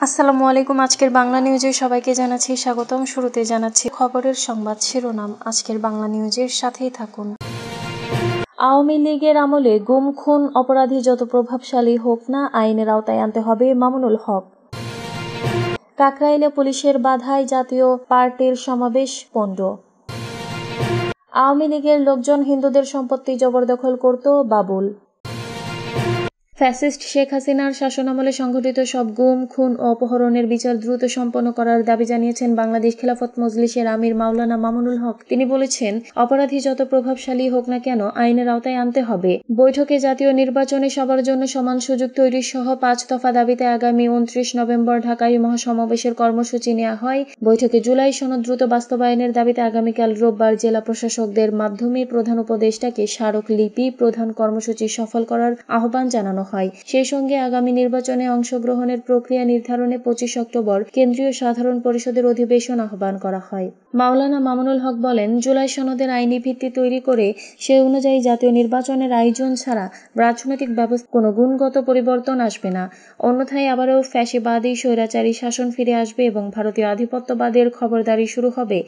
আসসালামু আলাইকুম। আজকের বাংলা নিউজে সবাইকে জানাচ্ছি স্বাগতম। শুরুতে জানাচ্ছি খবরের সংবাদ শিরোনাম। আজকের বাংলা নিউজের সাথেই থাকুন। আওয়ামী লীগের আমলে গুম খুন অপরাধী যত প্রভাবশালী হোক না, আইনের আওতায় আনতে হবে মামুনুল হক। কাকরাইলে পুলিশের বাধায় জাতীয় পার্টির সমাবেশ পণ্ড। আওয়ামী লীগের লোকজন হিন্দুদের সম্পত্তি জবরদখল করত, বাবুল। ফ্যাসিস্ট শেখ হাসিনার শাসনামলে সংঘটিত সব গুম খুন ও অপহরণের বিচার দ্রুত সম্পন্ন করার দাবি জানিয়েছেন বাংলাদেশ খেলাফত মজলিসের আমির মাওলানা মামুনুল হক। তিনি বলেছেন, অপরাধী যত প্রভাবশালী হোক না কেন, আইনের আওতায় আনতে হবে। বৈঠকে জাতীয় নির্বাচনে সবার জন্য সমান সুযোগ তৈরি সহ 5 দফা দাবিতে আগামী 29 নভেম্বর ঢাকায় মহাসমাবেশের কর্মসূচি নেওয়া হয়। বৈঠকে জুলাই সনদ দ্রুত বাস্তবায়নের দাবিতে আগামীকাল রোববার জেলা প্রশাসকদের মাধ্যমে প্রধান উপদেষ্টাকে স্মারকলিপি প্রধান কর্মসূচি সফল করার আহ্বান জানানো হয়। সেই সঙ্গে আগামী নির্বাচনে অংশগ্রহণের প্রক্রিয়া নির্ধারণে 25 অক্টোবর কেন্দ্রীয় সাধারণ পরিষদের অধিবেশন আহ্বান করা হয়। মাওলানা মামুনুল হক বলেন, জুলাই সনদের আইনি ভিত্তি তৈরি করে সে অনুযায়ী জাতীয় নির্বাচনের আয়োজন ছাড়া রাজনৈতিক ব্যবস্থা কোনো গুণগত পরিবর্তন আসবে না। অন্যথায় আবারও ফ্যাসিবাদী স্বৈরাচারী শাসন ফিরে আসবে এবং ভারতীয় আধিপত্যবাদের খবরদারি শুরু হবে।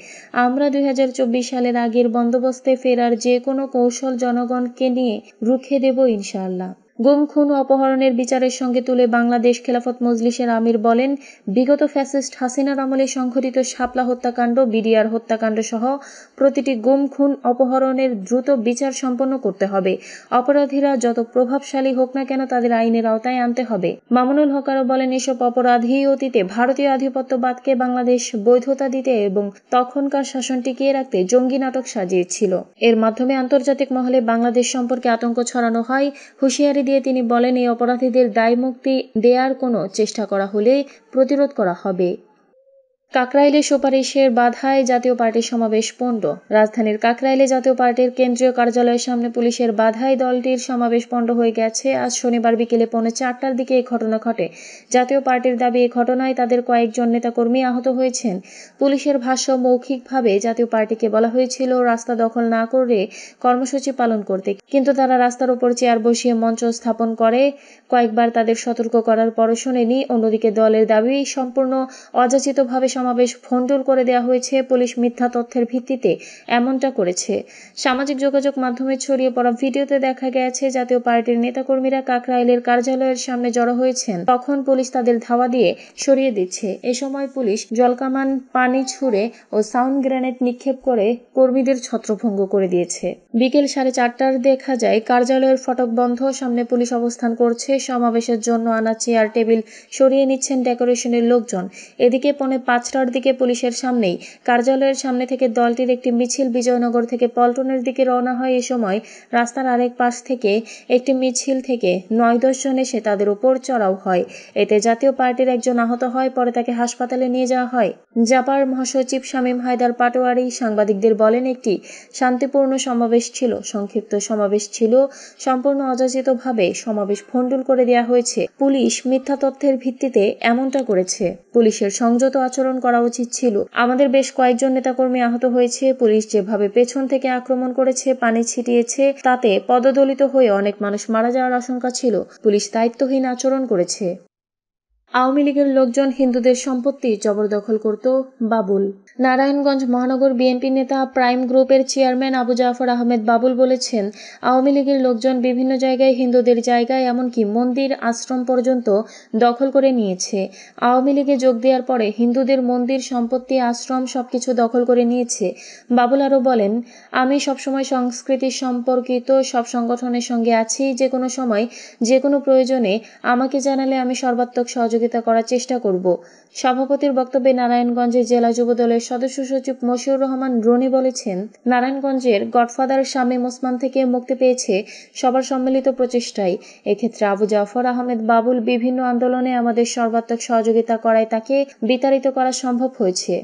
আমরা 2024 সালের আগের বন্দোবস্তে ফেরার যে কোনো কৌশল জনগণকে নিয়ে রুখে দেব ইনশাআল্লাহ। গুম খুন ও অপহরণের বিচারের সঙ্গে তুলে বাংলাদেশ খেলাফত মজলিসের আমির বলেন, বিগত ফ্যাসিস্ট হাসিনার আমলে সংঘটিত শাপলা হত্যাকাণ্ড, বিডিআর হত্যাকাণ্ড সহ প্রতিটি গুম খুন অপহরণের দ্রুত বিচার সম্পন্ন করতে হবে। অপরাধীরা যত প্রভাবশালী হোক না কেন, তাদের আইনের আওতায় আনতে হবে। মামুনুল হক আরও বলেন, এসব অপরাধী অতীতে ভারতীয় আধিপত্যবাদকে বাংলাদেশ বৈধতা দিতে এবং তখনকার শাসন টিকিয়ে রাখতে জঙ্গি নাটক সাজিয়েছিল। এর মাধ্যমে আন্তর্জাতিক মহলে বাংলাদেশ সম্পর্কে আতঙ্ক ছড়ানো হয়। হুঁশিয়ারি দিয়ে তিনি বলেন, এই অপরাধীদের দায়মুক্তি দেয়ার কোনো চেষ্টা করা হলে প্রতিরোধ করা হবে। কাকরাইলে সুপারিশের বাধায় জাতীয় পার্টির সমাবেশ পণ্ড। রাজধানীর কাকরাইলে জাতীয় পার্টির কেন্দ্রীয় কার্যালয়ের সামনে পুলিশের বাধায় দলটির সমাবেশ পণ্ড হয়ে গেছে। আজ শনিবার বিকেলে 4:45 দিকে এই ঘটনা ঘটে। জাতীয় পার্টির দাবি, এই ঘটনায় তাদের কয়েকজন নেতাকর্মী আহত হয়েছেন। পুলিশের ভাষ্য, মৌখিকভাবে জাতীয় পার্টিকে বলা হয়েছিল রাস্তা দখল না করে কর্মসূচি পালন করতে, কিন্তু তারা রাস্তার উপর চেয়ার বসিয়ে মঞ্চ স্থাপন করে। কয়েকবার তাদের সতর্ক করার পরও শোনেনি। অন্যদিকে দলের দাবি, সম্পূর্ণ অযাচিতভাবে সমাবেশ ভণ্ডুল করে দেওয়া হয়েছে। পুলিশ মিথ্যা তথ্যের ভিত্তিতে এমনটা করেছে। সামাজিক যোগাযোগ মাধ্যমে ছড়িয়ে পড়া ভিডিওতে দেখা গেছে জাতীয় পার্টির নেতাকর্মীরা কাকরাইলের কার্যালয়ের সামনে জড়ো হয়েছেন। তখন পুলিশ তাদের ধাওয়া দিয়ে সরিয়ে দিচ্ছে। এ সময় পুলিশ জলকামান, পানি ছুড়ে ও সাউন্ড গ্রেনেড নিক্ষেপ করে কর্মীদের ছত্রভঙ্গ করে দিয়েছে। বিকেল 4:30টার দেখা যায় কার্যালয়ের ফটক বন্ধ। সামনে পুলিশ অবস্থান করছে। সমাবেশের জন্য আনা চেয়ার টেবিল সরিয়ে নিচ্ছেন ডেকোরেশনের লোকজন। এদিকে 4:45টার দিকে পুলিশের সামনেই কার্যালয়ের সামনে থেকে দলটির একটি মিছিল বিজয়নগর থেকে পল্টনের দিকে রওনা হয়। এ সময় রাস্তার আরেক পাশ থেকে একটি মিছিল থেকে 9-10 জন এসে তাদের উপর চড়াও হয়। এতে জাতীয় পার্টির একজন আহত হয়, পরে তাকে হাসপাতালে নিয়ে যাওয়া হয়। জাপার মহাসচিব শামীম হায়দার পাটোয়ারি সাংবাদিকদের বলেন, একটি শান্তিপূর্ণ সমাবেশ ছিল, সংক্ষিপ্ত সমাবেশ ছিল, সম্পূর্ণ অযাচিতভাবে সমাবেশ ভণ্ডুল করে দেওয়া হয়েছে। পুলিশ মিথ্যা তথ্যের ভিত্তিতে এমনটা করেছে। পুলিশের সংযত আচরণ করা উচিত ছিল। আমাদের বেশ কয়েকজন নেতাকর্মী আহত হয়েছে। পুলিশ যেভাবে পেছন থেকে আক্রমণ করেছে, পানি ছিটিয়েছে, তাতে পদদলিত হয়ে অনেক মানুষ মারা যাওয়ার আশঙ্কা ছিল। পুলিশ দায়িত্বহীন আচরণ করেছে। আওয়ামী লীগের লোকজন হিন্দুদের সম্পত্তি জবরদখল করত, বাবুল। নারায়ণগঞ্জ মহানগর বিএনপি নেতা প্রাইম গ্রুপের চেয়ারম্যান আবু জাফর আহমেদ বাবুল বলেছেন, আওয়ামী লীগের লোকজন বিভিন্ন জায়গায় হিন্দুদের জায়গায়, এমনকি মন্দির, আশ্রম পর্যন্ত দখল করে নিয়েছে। আওয়ামী লীগে যোগ দেওয়ার পরে হিন্দুদের মন্দির, সম্পত্তি, আশ্রম সবকিছু দখল করে নিয়েছে। বাবুল আরও বলেন, আমি সবসময় সংস্কৃতি সম্পর্কিত সব সংগঠনের সঙ্গে আছি। যে কোনো সময়, যে কোনো প্রয়োজনে আমাকে জানালে আমি সর্বাত্মক সহযোগিতা করার চেষ্টা করব। সভাপতির বক্তব্যে নারায়ণগঞ্জের জেলা যুবদলের সদস্য সচিব মশিউর রহমান রনি বলেছেন, নারায়ণগঞ্জের গডফাদার শামীম ওসমান থেকে মুক্তি পেয়েছে সবার সম্মিলিত প্রচেষ্টায়। এক্ষেত্রে আবু জাফর আহমেদ বাবুল বিভিন্ন আন্দোলনে আমাদের সর্বাত্মক সহযোগিতা করায় তাকে বিতাড়িত করা সম্ভব হয়েছে।